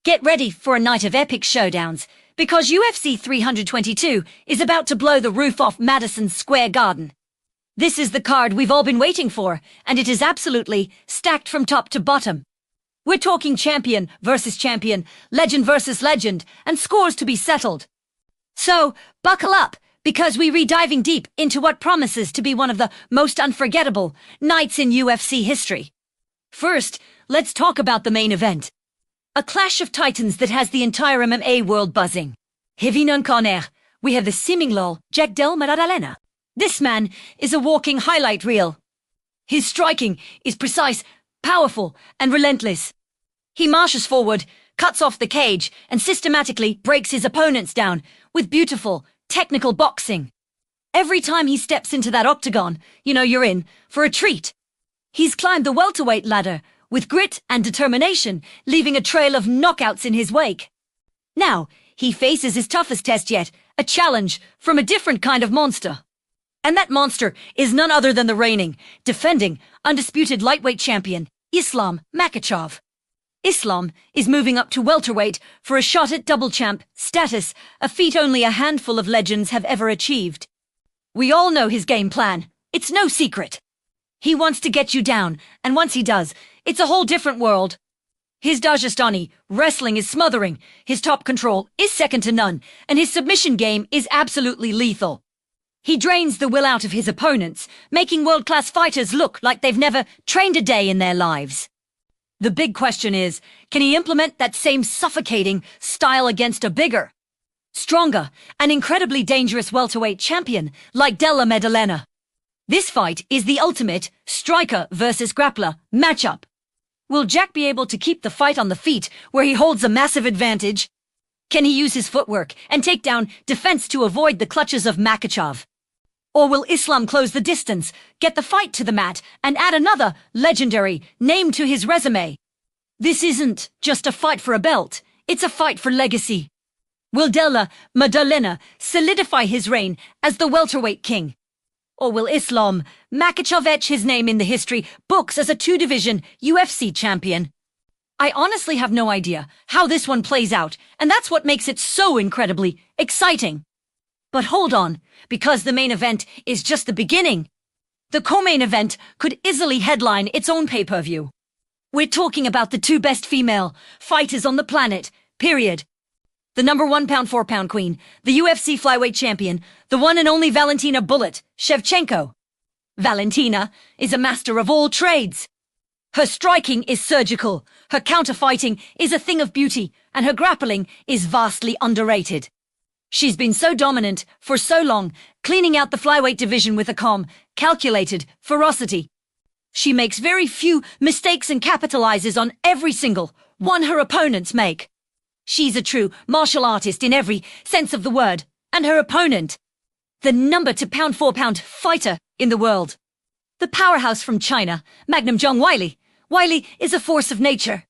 Get ready for a night of epic showdowns, because UFC 322 is about to blow the roof off Madison Square Garden. This is the card we've all been waiting for, and it is absolutely stacked from top to bottom. We're talking champion versus champion, legend versus legend, and scores to be settled. So, buckle up, because we're diving deep into what promises to be one of the most unforgettable nights in UFC history. First, let's talk about the main event. A clash of titans that has the entire MMA world buzzing. Heavy non-corner, we have the seeming lol, Jack Della Maddalena. This man is a walking highlight reel. His striking is precise, powerful, and relentless. He marches forward, cuts off the cage, and systematically breaks his opponents down with beautiful, technical boxing. Every time he steps into that octagon, you're in for a treat. He's climbed the welterweight ladder with grit and determination, leaving a trail of knockouts in his wake. Now, he faces his toughest test yet, a challenge from a different kind of monster. And that monster is none other than the reigning, defending, undisputed lightweight champion, Islam Makhachev. Islam is moving up to welterweight for a shot at double champ status, a feat only a handful of legends have ever achieved. We all know his game plan. It's no secret. He wants to get you down, and once he does, it's a whole different world. His Dagestani wrestling is smothering, his top control is second to none, and his submission game is absolutely lethal. He drains the will out of his opponents, making world-class fighters look like they've never trained a day in their lives. The big question is, can he implement that same suffocating style against a bigger, stronger, and incredibly dangerous welterweight champion like Della Maddalena? This fight is the ultimate striker versus grappler matchup. Will Jack be able to keep the fight on the feet where he holds a massive advantage? Can he use his footwork and take down defense to avoid the clutches of Makhachev? Or will Islam close the distance, get the fight to the mat, and add another legendary name to his resume? This isn't just a fight for a belt, it's a fight for legacy. Will Della Maddalena solidify his reign as the welterweight king? Or will Islam Makhachev etch his name in the history books as a two-division UFC champion? I honestly have no idea how this one plays out, and that's what makes it so incredibly exciting. But hold on, because the main event is just the beginning. The co-main event could easily headline its own pay-per-view. We're talking about the two best female fighters on the planet, period. The number 1 pound-for-pound queen, the UFC Flyweight champion, the one and only Valentina "Bullet" Shevchenko. Valentina is a master of all trades. Her striking is surgical, her counter-fighting is a thing of beauty, and her grappling is vastly underrated. She's been so dominant for so long, cleaning out the flyweight division with a calm, calculated ferocity. She makes very few mistakes and capitalizes on every single one her opponents make. She's a true martial artist in every sense of the word, and her opponent, the number 2 pound-for-pound fighter in the world. The powerhouse from China, Magnum Zhang Weili. Weili is a force of nature.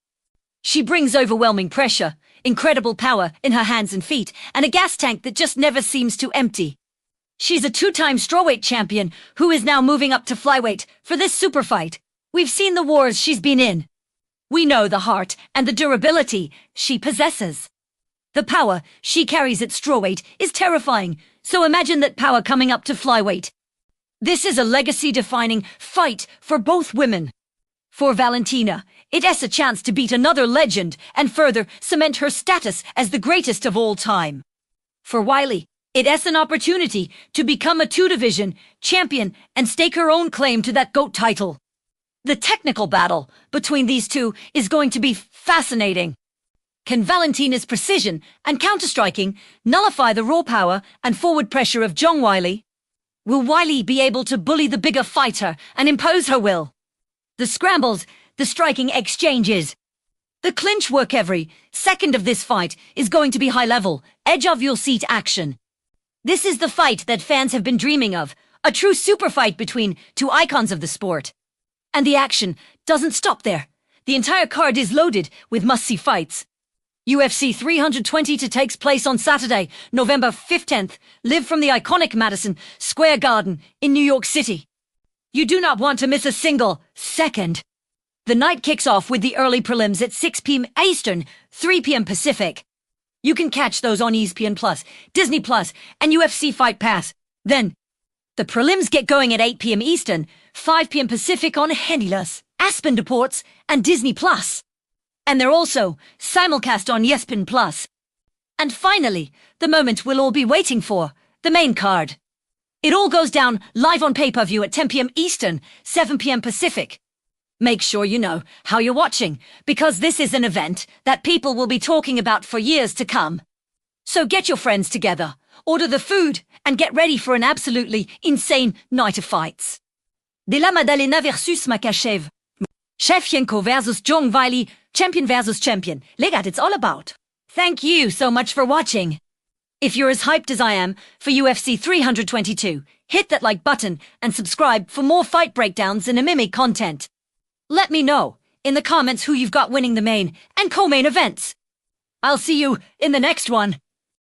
She brings overwhelming pressure, incredible power in her hands and feet, and a gas tank that just never seems to empty. She's a 2-time strawweight champion who is now moving up to flyweight for this super fight. We've seen the wars she's been in. We know the heart and the durability she possesses. The power she carries at strawweight is terrifying, so imagine that power coming up to flyweight. This is a legacy-defining fight for both women. For Valentina, it has a chance to beat another legend and further cement her status as the greatest of all time. For Weili, it has an opportunity to become a two-division champion and stake her own claim to that GOAT title. The technical battle between these two is going to be fascinating. Can Valentina's precision and counter-striking nullify the raw power and forward pressure of Zhang Weili? Will Weili be able to bully the bigger fighter and impose her will? The scrambles, the striking exchanges, the clinch work, every second of this fight is going to be high-level, edge-of-your-seat action. This is the fight that fans have been dreaming of, a true super fight between two icons of the sport. And the action doesn't stop there. The entire card is loaded with must-see fights. UFC 322 takes place on Saturday, November 15th, live from the iconic Madison Square Garden in New York City. You do not want to miss a single second. The night kicks off with the early prelims at 6 p.m. Eastern, 3 p.m. Pacific. You can catch those on ESPN Plus, Disney Plus, and UFC Fight Pass. Then, the prelims get going at 8 p.m. Eastern, 5 p.m. Pacific on Hennilas, Aspen Deports, and Disney Plus. And they're also simulcast on ESPN Plus. And finally, the moment we'll all be waiting for, the main card. It all goes down live on pay-per-view at 10 p.m. Eastern, 7 p.m. Pacific. Make sure you know how you're watching, because this is an event that people will be talking about for years to come. So get your friends together, order the food, and get ready for an absolutely insane night of fights. Della Maddalena versus Makhachev. Shevchenko versus Zhang Weili, champion versus champion. Legat, it's all about. Thank you so much for watching. If you're as hyped as I am for UFC 322, hit that like button and subscribe for more fight breakdowns and MMA content. Let me know in the comments who you've got winning the main and co-main events. I'll see you in the next one.